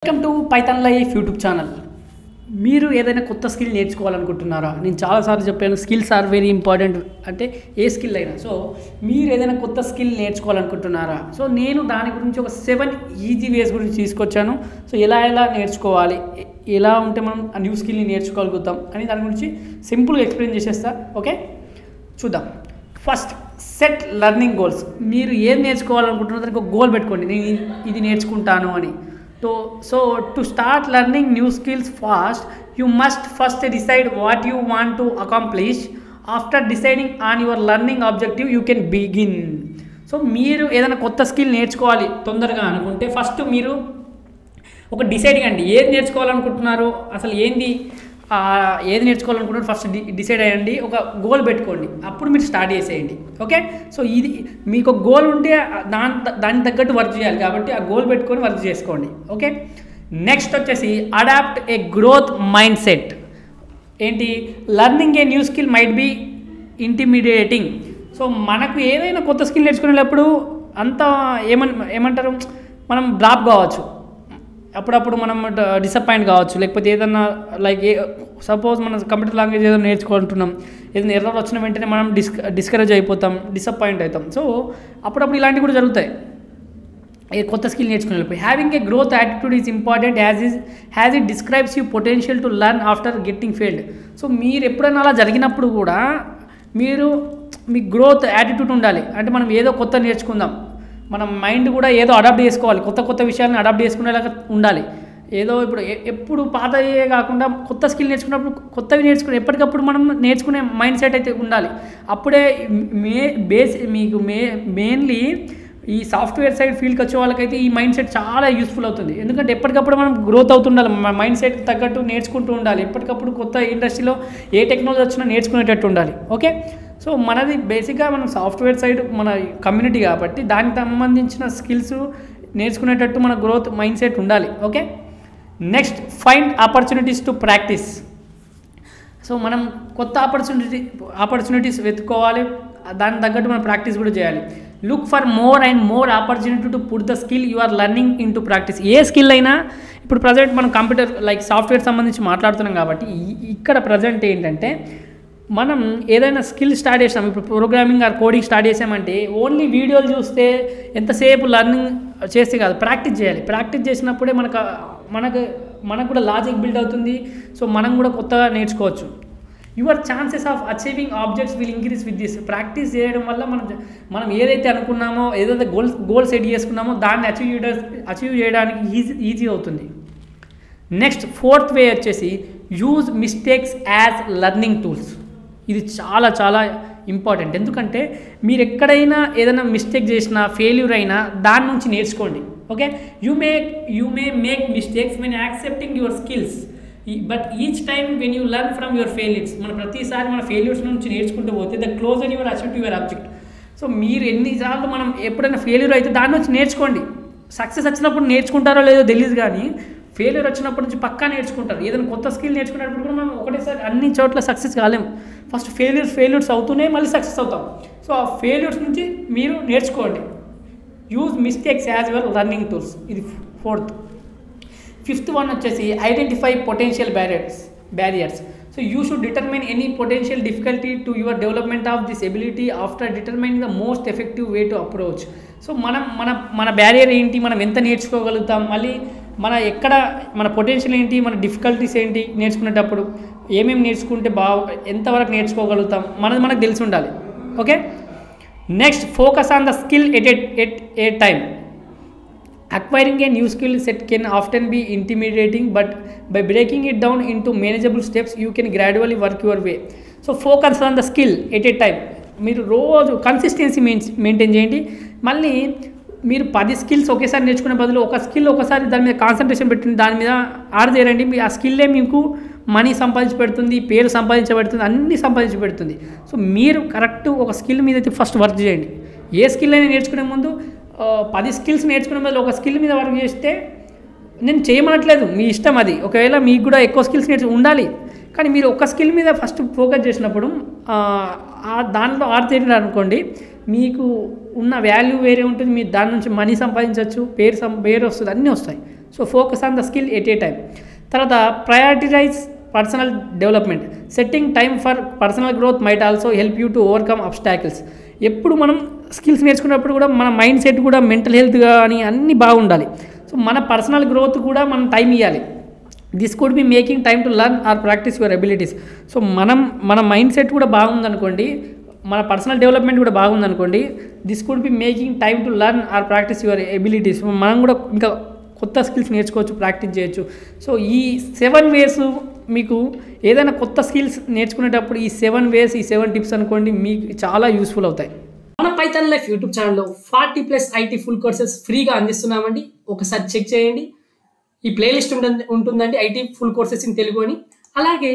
Welcome to Python life YouTube channel. మీరు ఏదైనా కొత్త స్కిల్ నేర్చుకోవాలనుకుంటున్నారా? నేను చాలాసార్లు చెప్పాను, స్కిల్స్ ఆర్ వెరీ ఇంపార్టెంట్. అంటే ఏ స్కిల్ అయినా. సో మీరు ఏదైనా కొత్త స్కిల్ నేర్చుకోవాలనుకుంటున్నారా? సో నేను దాని గురించి ఒక 7 ఈజీ వేస్ గురించి తీసుకొచ్చాను. సో ఎలా నేర్చుకోవాలి, ఎలా ఉంటే మనం ఆ న్యూ స్కిల్ని నేర్చుకోగలుగుతాం అని దాని గురించి సింపుల్గా ఎక్స్ప్లెయిన్ చేసేస్తా. ఓకే, చూద్దాం. First, set learning goals. మీరు ఏం నేర్చుకోవాలనుకుంటున్నారో దానికి ఒక గోల్ పెట్టుకోండి, నేను ఇది నేర్చుకుంటాను అని. So to start learning new skills fast, you must first decide what you want to accomplish. After deciding on your learning objective, you can begin. So మీరు ఏదైనా కొత్త స్కిల్ నేర్చుకోవాలి తొందరగా అనుకుంటే ఫస్ట్ మీరు ఒక డిసైడ్ కండి, ఏది నేర్చుకోవాలనుకుంటున్నారు, అసలు ఏది నేర్చుకోవాలనుకుంటున్నారు ఫస్ట్ డిసైడ్ అయ్యండి. ఒక గోల్ పెట్టుకోండి, అప్పుడు మీరు స్టార్ట్ చేసేయండి. ఓకే, సో ఇది మీకు ఒక గోల్ ఉంటే దానికి తగ్గట్టు వర్క్ చేయాలి, కాబట్టి ఆ గోల్ పెట్టుకొని వర్క్ చేసుకోండి. ఓకే, నెక్స్ట్ వచ్చేసి adopt a growth mind set. ఏంటి? Learning a new skill might be intimidating. So మనకు ఏదైనా కొత్త స్కిల్ నేర్చుకునేటప్పుడు అంత ఏమంటారు, మనం డ్రాప్ కావచ్చు, అప్పుడప్పుడు మనం డిసప్పాయింట్ కావచ్చు, లేకపోతే ఏదన్నా లైక్ సపోజ్ మనం కంప్యూటర్ లాంగ్వేజ్ ఏదో నేర్చుకుంటున్నాం, ఏదైనా ఎర్రర్ వచ్చిన వెంటనే మనం డిస్కరేజ్ అయిపోతాం, డిసప్పాయింట్ అవుతాం. సో అప్పుడప్పుడు ఇలాంటివి కూడా జరుగుతాయి కొత్త స్కిల్ నేర్చుకునేటప్పుడు. Having a growth attitude is important has it describes you potential to learn after getting failed. So మీరు ఎప్పుడైనా అలా జరిగినప్పుడు కూడా మీ గ్రోత్ యాటిట్యూడ్ ఉండాలి. అంటే మనం ఏదో కొత్త నేర్చుకుందాం, మన మైండ్ కూడా ఏదో అడాప్ట్ చేసుకోవాలి, కొత్త విషయాలను అడాప్ట్ చేసుకునేలాగా ఉండాలి. ఏదో ఎప్పుడు పాతయే కాకుండా కొత్త స్కిల్ నేర్చుకున్నప్పుడు కొత్తవి ఎప్పటికప్పుడు మనం నేర్చుకునే మైండ్ సెట్ అయితే ఉండాలి. అప్పుడే మెయిన్లీ ఈ సాఫ్ట్వేర్ సైడ్ ఫీల్డ్కి వచ్చే వాళ్ళకైతే ఈ మైండ్ సెట్ చాలా యూస్ఫుల్ అవుతుంది. ఎందుకంటే ఎప్పటికప్పుడు మనం గ్రోత్ అవుతుండాలి, మైండ్ సెట్ తగ్గట్టు నేర్చుకుంటూ ఉండాలి. ఎప్పటికప్పుడు కొత్త ఇండస్ట్రీలో ఏ టెక్నాలజీ వచ్చినా నేర్చుకునేటట్టు ఉండాలి. ఓకే, సో మనది బేసిక్గా మనం సాఫ్ట్వేర్ సైడ్ మన కమ్యూనిటీ కాబట్టి దానికి సంబంధించిన స్కిల్స్ నేర్చుకునేటట్టు మన గ్రోత్ మైండ్ సెట్ ఉండాలి. Okay, next, find opportunities to practice. So మనం కొత్త ఆపర్చునిటీస్ వెతుక్కోవాలి, దానికి తగ్గట్టు మనం ప్రాక్టీస్ కూడా చేయాలి. Look for more and more opportunity to put the skill you are learning into practice. ఏ స్కిల్ అయినా ఇప్పుడు ప్రజెంట్ మనం కంప్యూటర్ లైక్ సాఫ్ట్వేర్ సంబంధించి మాట్లాడుతున్నాం కాబట్టి ఇక్కడ ప్రజెంట్ ఏంటంటే మనం ఏదైనా స్కిల్ స్టార్ట్ చేసాం, ఇప్పుడు ప్రోగ్రామింగ్ ఆర్ కోడింగ్ స్టార్ట్ చేసామంటే ఓన్లీ వీడియోలు చూస్తే ఎంతసేపు లర్నింగ్ చేస్తే కాదు, ప్రాక్టీస్ చేయాలి. ప్రాక్టీస్ చేసినప్పుడే మనకు కూడా లాజిక్ బిల్డ్ అవుతుంది. సో మనం కూడా కొత్తగా నేర్చుకోవచ్చు. Your chances of achieving objects will increase with this. Practice చేయడం వల్ల మనం ఏదైతే అనుకున్నామో, ఏదైతే గోల్ సెట్ చేసుకున్నామో దాన్ని అచీవ్ చేయడానికి ఈజీ అవుతుంది. నెక్స్ట్, ఫోర్త్ వే వచ్చేసి use mistakes as learning tools. ఇది చాలా చాలా ఇంపార్టెంట్. ఎందుకంటే మీరు ఎక్కడైనా ఏదైనా మిస్టేక్ చేసినా, ఫెయిల్యూర్ అయినా దాని నుంచి నేర్చుకోండి. Okay, you may make mistakes when accepting your skills, but each time when you learn from your failures. ప్రతిసారి మన ఫెయిల్యూర్స్ నుంచి నేర్చుకుంటూ పోతే the closer your achieve to your object. So మీరు ఎన్నిసార్లు మనం ఎప్పుడైనా ఫెయిల్యూర్ అయితే దాని నుంచి నేర్చుకోండి. సక్సెస్ వచ్చినప్పుడు నేర్చుకుంటారో లేదో తెలియదు, కానీ ఫెయిల్యూర్ వచ్చినప్పటి నుంచి పక్కా నేర్చుకుంటారు. ఏదైనా కొత్త స్కిల్ నేర్చుకునేటప్పుడు కూడా మనం ఒకటేసారి అన్ని చోట్ల సక్సెస్ కాలేము. ఫస్ట్ ఫెయిల్యూర్స్ అవుతూనే మళ్ళీ సక్సెస్ అవుతాం. సో ఆ ఫెయిల్యూర్స్ నుంచి మీరు నేర్చుకోండి. Use mistakes as your learning tools. ఇది ఫోర్త్. ఫిఫ్త్ వన్ వచ్చేసి identify potential barriers. So you should determine any potential difficulty to your development of this ability after determining the most effective way to approach. So మన barrier ఏంటి, మనం ఎంత నేర్చుకోగలుగుతాం, మళ్ళీ మన potential ఏంటి, మన డిఫికల్టీస్ ఏంటి, నేర్చుకునేటప్పుడు ఏమేమి నేర్చుకుంటే ఎంతవరకు నేర్చుకోగలుగుతాం మనకు తెలిసి ఉండాలి. Okay, next, focus on the skill at A time. Acquiring a new skill set can often be intimidating, but by breaking it down into manageable steps, you can gradually work your way. So focus on the skill at a time. మీరు రోజు consistency maintain చేయండి. మళ్ళీ మీరు 10 skills ఒకేసారి నేర్చుకునే బదులు ఒక skill ఒకసారి దాని మీద కాన్సన్ట్రేషన్ పెట్టి దాని మీద ఆడదేరండి. ఆ స్కిల్లే మీకు మనీ సంపాదించి పెడుతుంది, పేరు సంపాదించబడుతుంది, అన్నీ సంపాదించి పెడుతుంది. సో మీరు కరెక్ట్ ఒక స్కిల్ మీద అయితే ఫస్ట్ వర్క్ చేయండి. ఏ స్కిల్ అయినా నేర్చుకునే ముందు 10 స్కిల్స్ నేర్చుకునే బదులు ఒక స్కిల్ మీద వర్క్ చేస్తే, నేను చేయమనట్లేదు, మీ ఇష్టం అది. ఒకవేళ మీకు కూడా ఎక్కువ స్కిల్స్ ఉండాలి, కానీ మీరు ఒక స్కిల్ మీద ఫస్ట్ ఫోకస్ చేసినప్పుడు దాంట్లో ఆరితేరారు అనుకోండి, మీకు ఉన్న వాల్యూ వేరే ఉంటుంది, మీరు దాని నుంచి మనీ సంపాదించవచ్చు, పేరు వస్తుంది, అన్నీ వస్తాయి. So focus on the skill at a time. తర్వాత prioritise personal development. Setting time for personal growth might also help you to overcome obstacles. ఎప్పుడు మనం స్కిల్స్ నేర్చుకున్నప్పుడు కూడా మన మైండ్ సెట్ కూడా మెంటల్ హెల్త్ కానీ అన్నీ బాగుండాలి. సో మన పర్సనల్ గ్రోత్ కూడా మనం టైం ఇవ్వాలి. This could be making time to learn or practise your abilities. So మన మైండ్ సెట్ కూడా బాగుందనుకోండి, మన పర్సనల్ డెవలప్మెంట్ కూడా బాగుందనుకోండి, this could be making time to learn or practise your abilities. మనం కూడా ఇంకా కొత్త స్కిల్స్ నేర్చుకోవచ్చు, ప్రాక్టీస్ చేయొచ్చు. సో ఈ 7 ways మీకు ఏదైనా కొత్త స్కిల్స్ నేర్చుకునేటప్పుడు ఈ 7 ways, ఈ 7 tips అనుకోండి, మీకు చాలా యూస్ఫుల్ అవుతాయి. మన పైథాన్ లైఫ్ యూట్యూబ్ ఛానల్లో 40+ IT ఫుల్ కోర్సెస్ ఫ్రీగా అందిస్తున్నామండి. ఒకసారి చెక్ చేయండి. ఈ ప్లేలిస్ట్ ఉంటుందండి IT full courses in Telugu అని. అలాగే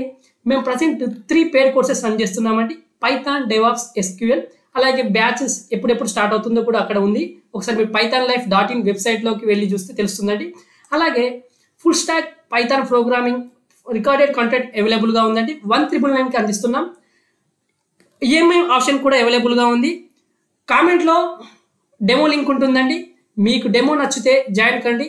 మేము ప్రజెంట్ 3 పెయిడ్ కోర్సెస్ రన్ చేస్తున్నామండి. Python, DevOps, SQL. అలాగే బ్యాచెస్ ఎప్పుడెప్పుడు స్టార్ట్ అవుతుందో కూడా అక్కడ ఉంది. ఒకసారి మీరు pythonlife.in వెబ్సైట్లోకి వెళ్ళి చూస్తే తెలుస్తుందండి. అలాగే full stack Python programming recorded content అవైలబుల్గా ఉందండి. 1999కి అందిస్తున్నాం. EMI ఆప్షన్ కూడా అవైలబుల్గా ఉంది. కామెంట్లో డెమో లింక్ ఉంటుందండి. మీకు డెమో నచ్చితే జాయిన్ కండి.